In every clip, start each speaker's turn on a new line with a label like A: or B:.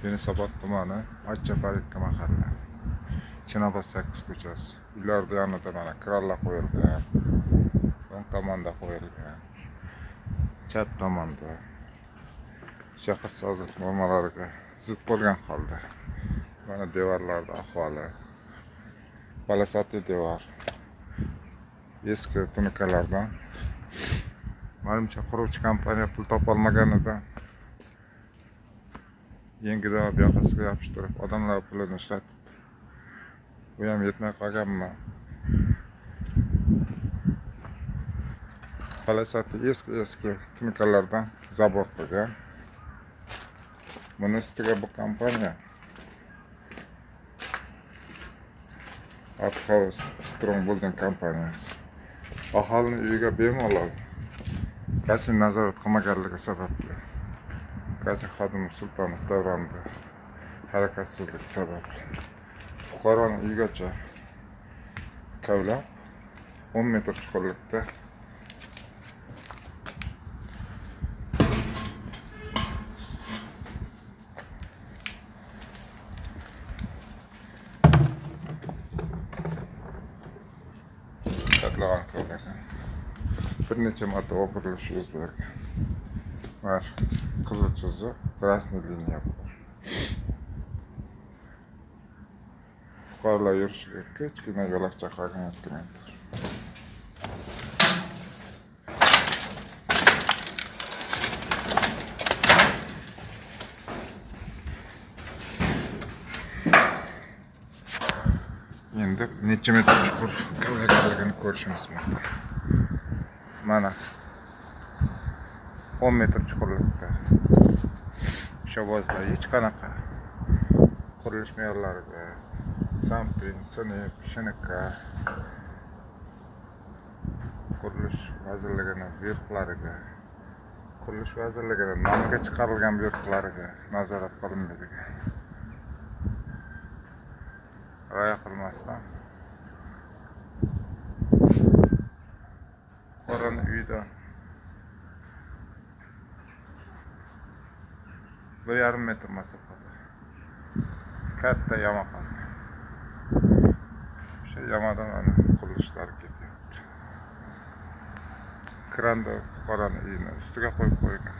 A: Yunusobod tumani Achchapalikka mahalla. Chinobod 8 ko'chasi. Uylarda yonida mana krallar qo'yilgan. O'ng tomonda qo'yilgan. Chap tomonda shahar sozlik normalariga zid bo'lgan holda. Mana devorlarda ahvoli. Balasati devor. Eski tunukalardan. Menimcha quruvchi kompaniya pul topolmaganidan yengidan yoqasiga yopishtirib, odamlar pulini ishlatib, bu ham yetmay qolganmi? Balasati eski tunukalardan zabor qilgan. Buni ustiga bu kompaniya Arthouse Strong Building kompaniyasi aholini uyiga bemalol gazin nazorat qilmaganligi sababli gazin xodimi Sultonov Davronda harakatsizlik sababli fuqaroni uygacha kavlab 10 metr chuqurlikda katlagan kavlagan. Bir necha marta o'pirilish yuz bergan. Mana qizil chiziq, krasniy liniya bor. Fuqarolar yurishiga kichkina yo'lakcha qolgan. Endi necha metr chuqur kavlaganligini ko'rishimiz mumkin. Mana 10 metr chuqurlikda shovozlar hech qanaqa qurilish me'yorlariga samprin, sinib, shinika qurilish vazirligining buyruqlariga, qurilish vazirligining nomiga chiqarilgan buyruqlariga nazorat qilinmaydigan. Rioya qilmasdan fuqaroni uyidan 1,5 metr masofada katta yama qazgan. O'sha yamadan ana qurilishlar ketyapti. Kranda fuqaroni uyini ustiga qo'yib qo'ygan.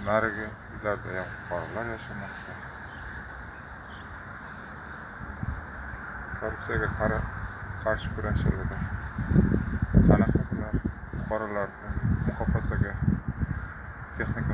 A: Narigi uylarda ham fuqarolar yashamoqda. Korrupsiyaga qarshi kurashiladi. Qanaqa bular fuqarolarni muhofazaga texnika